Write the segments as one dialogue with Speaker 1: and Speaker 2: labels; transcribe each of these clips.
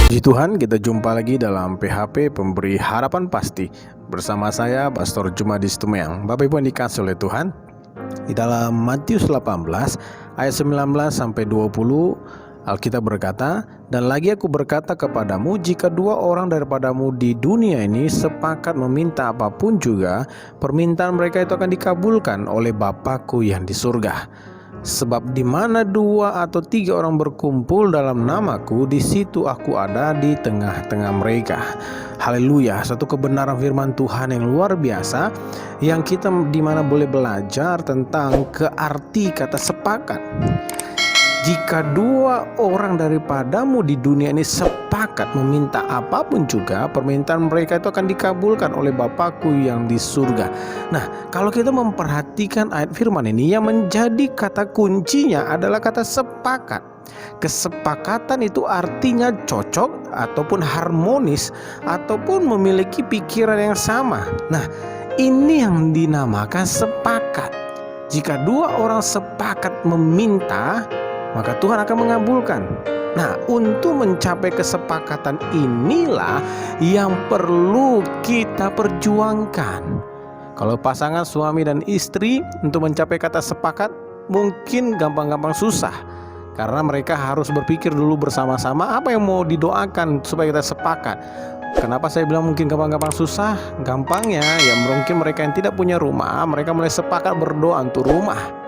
Speaker 1: Puji Tuhan, kita jumpa lagi dalam PHP Pemberi Harapan Pasti bersama saya Pastor Jumadis Tumeang. Bapak Ibu yang dikasihi oleh Tuhan, di dalam Matius 18 ayat 19 sampai 20 Alkitab berkata, "Dan lagi aku berkata kepadamu, jika dua orang daripadamu di dunia ini sepakat meminta apapun juga, permintaan mereka itu akan dikabulkan oleh Bapa-Ku yang di surga. Sebab di mana dua atau tiga orang berkumpul dalam namaku, di situ aku ada di tengah-tengah mereka." Haleluya, satu kebenaran firman Tuhan yang luar biasa, yang kita dimana boleh belajar tentang arti kata sepakat. Jika dua orang daripadamu di dunia ini sepakat meminta apapun juga, permintaan mereka itu akan dikabulkan oleh Bapa-Ku yang di surga. Nah, kalau kita memperhatikan ayat firman ini, yang menjadi kata kuncinya adalah kata sepakat. Kesepakatan itu artinya cocok ataupun harmonis ataupun memiliki pikiran yang sama. Nah, ini yang dinamakan sepakat. Jika dua orang sepakat meminta, maka Tuhan akan mengabulkan. Nah, untuk mencapai kesepakatan inilah yang perlu kita perjuangkan. Kalau pasangan suami dan istri untuk mencapai kata sepakat mungkin gampang-gampang susah, karena mereka harus berpikir dulu bersama-sama apa yang mau didoakan supaya kita sepakat. Kenapa saya bilang mungkin gampang-gampang susah? Gampangnya ya mungkin mereka yang tidak punya rumah, mereka mulai sepakat berdoa untuk rumah.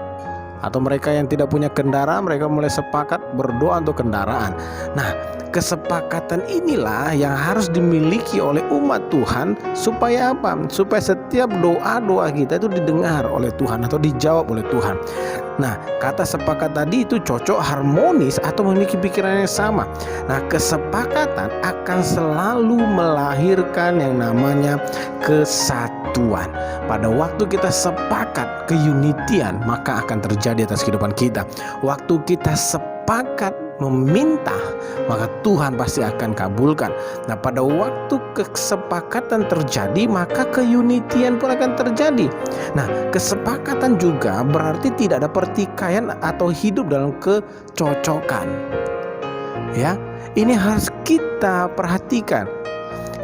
Speaker 1: Atau mereka yang tidak punya kendaraan, mereka mulai sepakat berdoa untuk kendaraan. Nah, kesepakatan inilah yang harus dimiliki oleh umat Tuhan. Supaya apa? Supaya setiap doa-doa kita itu didengar oleh Tuhan atau dijawab oleh Tuhan. Nah, kata sepakat tadi itu cocok, harmonis, atau memiliki pikiran yang sama. Nah, kesepakatan akan selalu melahirkan yang namanya kesatuan. Pada waktu kita sepakat keunitian, maka akan terjadi atas kehidupan kita. Waktu kita sepakat meminta, maka Tuhan pasti akan kabulkan. Nah, pada waktu kesepakatan terjadi, maka keunitian pun akan terjadi. Nah, kesepakatan juga berarti tidak ada pertikaian atau hidup dalam kecocokan. Ya, ini harus kita perhatikan.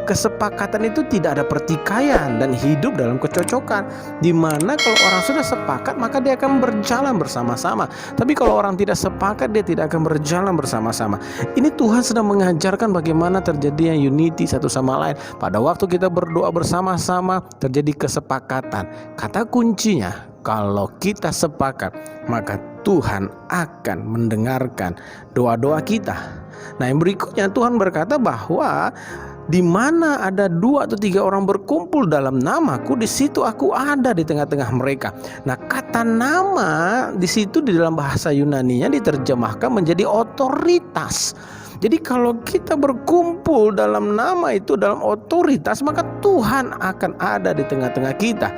Speaker 1: Kesepakatan itu tidak ada pertikaian dan hidup dalam kecocokan, di mana kalau orang sudah sepakat maka dia akan berjalan bersama-sama. Tapi kalau orang tidak sepakat, dia tidak akan berjalan bersama-sama. Ini Tuhan sedang mengajarkan bagaimana terjadinya unity satu sama lain. Pada waktu kita berdoa bersama-sama terjadi kesepakatan. Kata kuncinya, kalau kita sepakat maka Tuhan akan mendengarkan doa-doa kita. Nah, yang berikutnya Tuhan berkata bahwa di mana ada dua atau tiga orang berkumpul dalam namaku, di situ aku ada di tengah-tengah mereka. Nah, kata nama di situ di dalam bahasa Yunaninya diterjemahkan menjadi otoritas. Jadi kalau kita berkumpul dalam nama itu, dalam otoritas, maka Tuhan akan ada di tengah-tengah kita.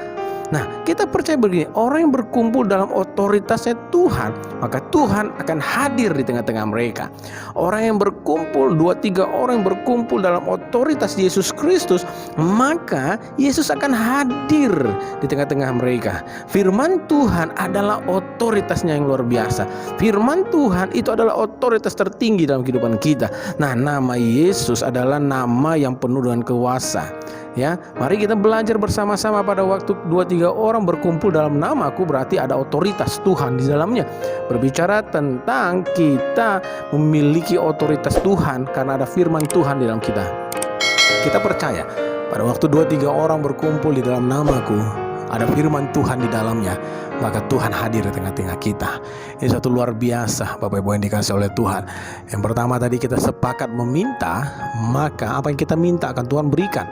Speaker 1: Nah, kita percaya begini, orang yang berkumpul dalam otoritasnya Tuhan, maka Tuhan akan hadir di tengah-tengah mereka. Orang yang berkumpul, 2-3 orang yang berkumpul dalam otoritas Yesus Kristus, maka Yesus akan hadir di tengah-tengah mereka. Firman Tuhan adalah otoritasnya yang luar biasa. Firman Tuhan itu adalah otoritas tertinggi dalam kehidupan kita. Nah, nama Yesus adalah nama yang penuh dengan kuasa. Ya, mari kita belajar bersama-sama. Pada waktu 2-3 orang berkumpul dalam namaku, berarti ada otoritas Tuhan di dalamnya. Berbicara tentang kita memiliki otoritas Tuhan karena ada firman Tuhan di dalam kita. Kita percaya pada waktu 2-3 orang berkumpul di dalam namaku, ada firman Tuhan di dalamnya, maka Tuhan hadir di tengah-tengah kita. Ini satu luar biasa, Bapak Ibu yang dikasihi oleh Tuhan. Yang pertama tadi kita sepakat meminta, maka apa yang kita minta akan Tuhan berikan.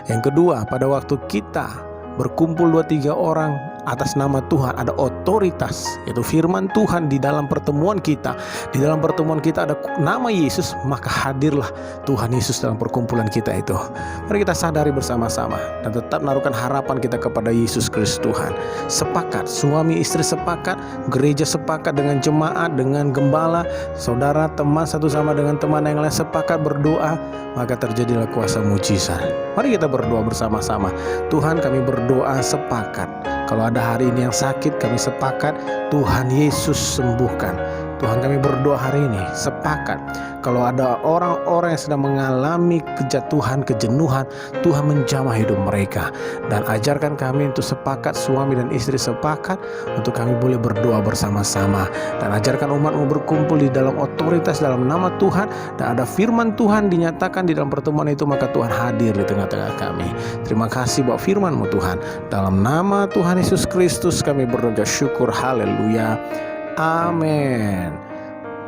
Speaker 1: Yang kedua, pada waktu kita berkumpul 2-3 orang atas nama Tuhan, ada otoritas, yaitu firman Tuhan di dalam pertemuan kita. Di dalam pertemuan kita ada nama Yesus, maka hadirlah Tuhan Yesus dalam perkumpulan kita itu. Mari kita sadari bersama-sama dan tetap menaruhkan harapan kita kepada Yesus Kristus Tuhan. Sepakat, suami istri sepakat, gereja sepakat dengan jemaat, dengan gembala, saudara, teman satu sama dengan teman yang lain sepakat berdoa, maka terjadilah kuasa mujizat. Mari kita berdoa bersama-sama. Tuhan, kami berdoa sepakat. Kalau ada hari ini yang sakit, kami sepakat Tuhan Yesus sembuhkan. Tuhan, kami berdoa hari ini sepakat. Kalau ada orang-orang yang sedang mengalami kejatuhan, kejenuhan, Tuhan menjamah hidup mereka. Dan ajarkan kami untuk sepakat, suami dan istri sepakat, untuk kami boleh berdoa bersama-sama. Dan ajarkan umat-Mu berkumpul di dalam otoritas dalam nama Tuhan. Dan ada firman Tuhan dinyatakan di dalam pertemuan itu, maka Tuhan hadir di tengah-tengah kami. Terima kasih buat firman-Mu Tuhan. Dalam nama Tuhan Yesus Kristus kami berdoa syukur, haleluya. Amin.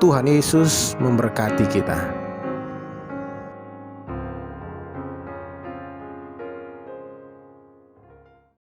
Speaker 1: Tuhan Yesus memberkati kita.